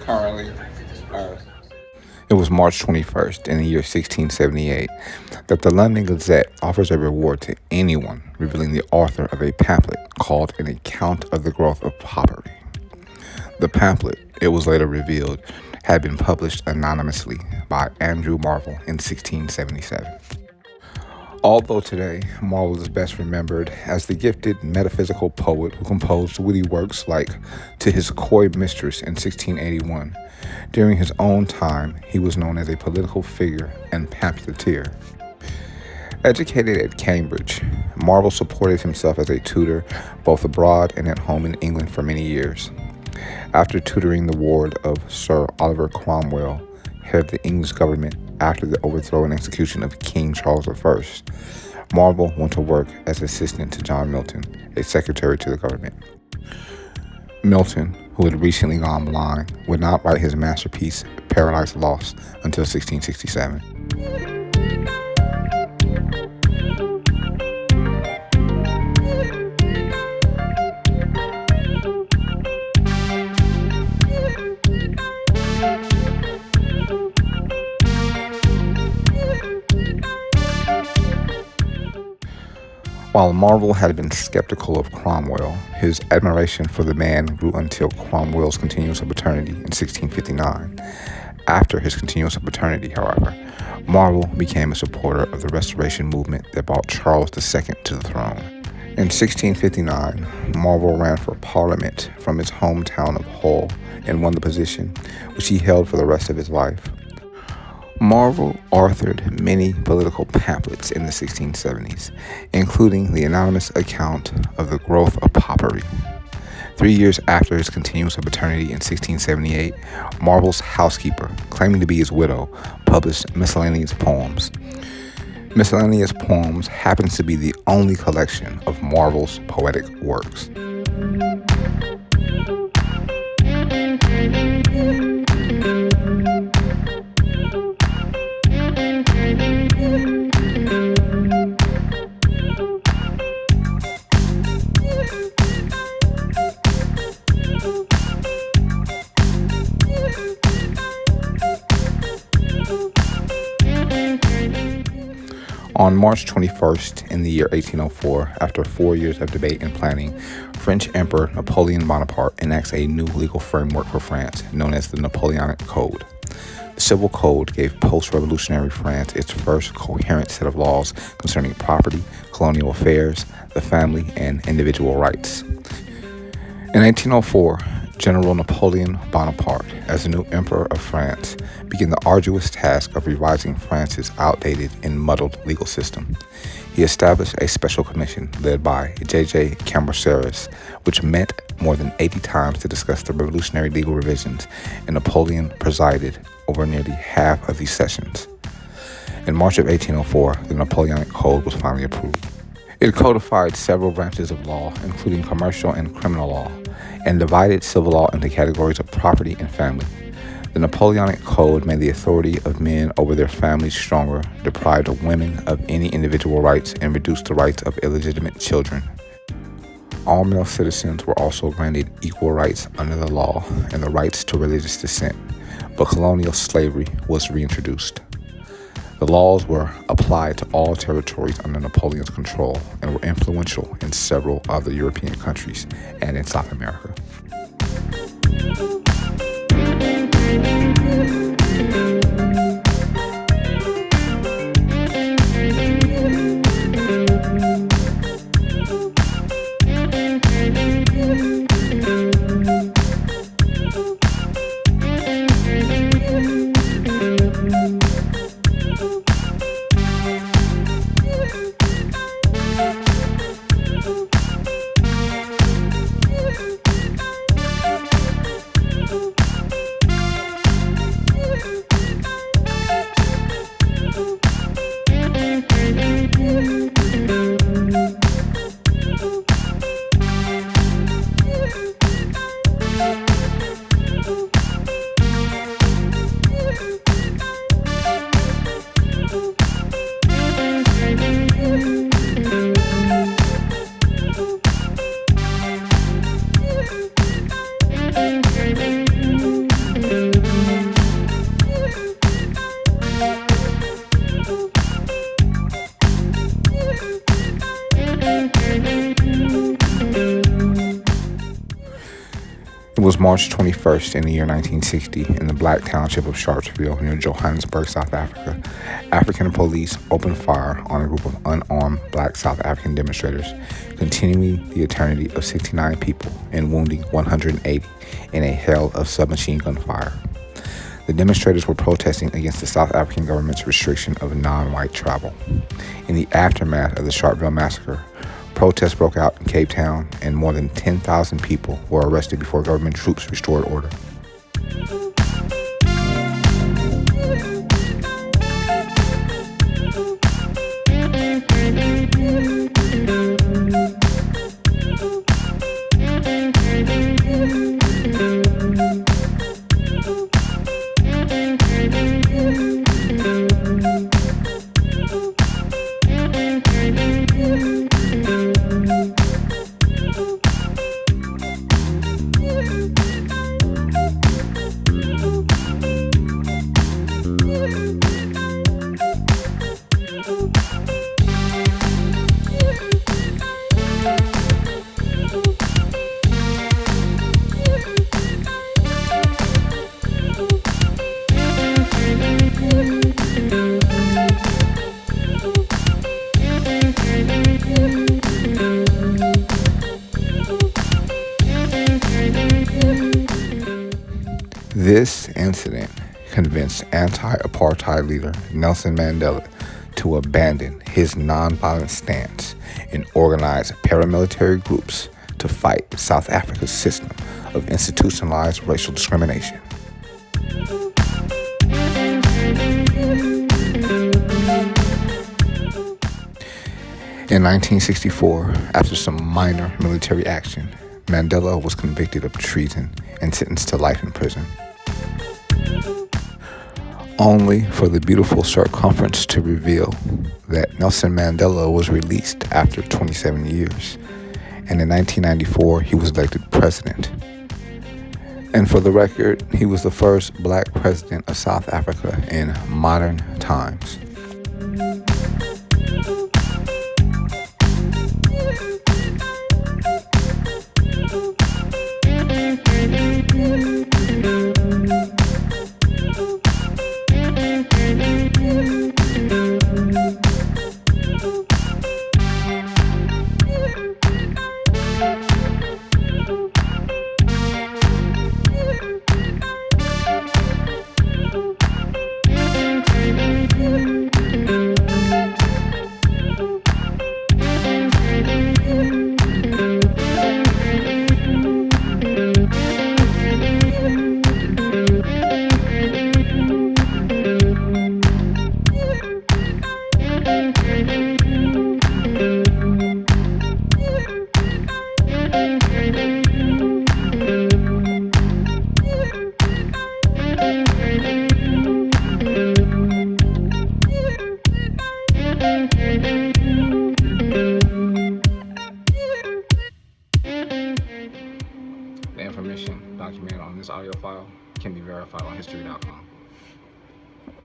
Currently, it was March 21st in the year 1678 that the London Gazette offers a reward to anyone revealing the author of a pamphlet called An Account of the Growth of Popery. The pamphlet, it was later revealed, had been published anonymously by Andrew Marvell in 1677. Although today, Marvell is best remembered as the gifted metaphysical poet who composed witty works like To His Coy Mistress in 1681, during his own time, he was known as a political figure and pamphleteer. Educated at Cambridge, Marvell supported himself as a tutor both abroad and at home in England for many years. After tutoring the ward of Sir Oliver Cromwell, head of the English government after the overthrow and execution of King Charles I, Marvell went to work as assistant to John Milton, a secretary to the government. Milton, who had recently gone blind, would not write his masterpiece, Paradise Lost, until 1667. While Marvell had been skeptical of Cromwell, his admiration for the man grew until Cromwell's continuance of paternity in 1659. After his continuance of paternity, however, Marvell became a supporter of the Restoration movement that brought Charles II to the throne. In 1659, Marvell ran for Parliament from his hometown of Hull and won the position, which he held for the rest of his life. Marvell authored many political pamphlets in the 1670s, including the anonymous account of the growth of popery. 3 years after his continuance of paternity in 1678, Marvell's housekeeper, claiming to be his widow, published Miscellaneous Poems. Miscellaneous Poems happens to be the only collection of Marvell's poetic works. On March 21st in the year 1804, after 4 years of debate and planning, French Emperor Napoleon Bonaparte enacts a new legal framework for France known as the Napoleonic Code. The Civil Code gave post-revolutionary France its first coherent set of laws concerning property, colonial affairs, the family, and individual rights. In 1804, General Napoleon Bonaparte, as the new Emperor of France, began the arduous task of revising France's outdated and muddled legal system. He established a special commission led by J.J. Cambacérès, which met more than 80 times to discuss the revolutionary legal revisions, and Napoleon presided over nearly half of these sessions. In March of 1804, the Napoleonic Code was finally approved. It codified several branches of law, including commercial and criminal law, and divided civil law into categories of property and family. The Napoleonic Code made the authority of men over their families stronger, deprived women of any individual rights, and reduced the rights of illegitimate children. All male citizens were also granted equal rights under the law and the rights to religious dissent, but colonial slavery was reintroduced. The laws were applied to all territories under Napoleon's control and were influential in several other European countries and in South America. was March 21st in the year 1960 in the black township of Sharpeville near Johannesburg, South Africa. African police opened fire on a group of unarmed black South African demonstrators, continuing the eternity of 69 people and wounding 180 in a hail of submachine gun fire. The demonstrators were protesting against the South African government's restriction of non-white travel. In the aftermath of the Sharpeville massacre, protests broke out in Cape Town, and more than 10,000 people were arrested before government troops restored order. This incident convinced anti-apartheid leader Nelson Mandela to abandon his nonviolent stance and organize paramilitary groups to fight South Africa's system of institutionalized racial discrimination. In 1964, after some minor military action, Mandela was convicted of treason and sentenced to life in prison, only for the beautiful circumference to reveal that Nelson Mandela was released after 27 years, and in 1994 he was elected president. And for the record, he was the first black president of South Africa in modern times. The information documented on this audio file can be verified on history.com.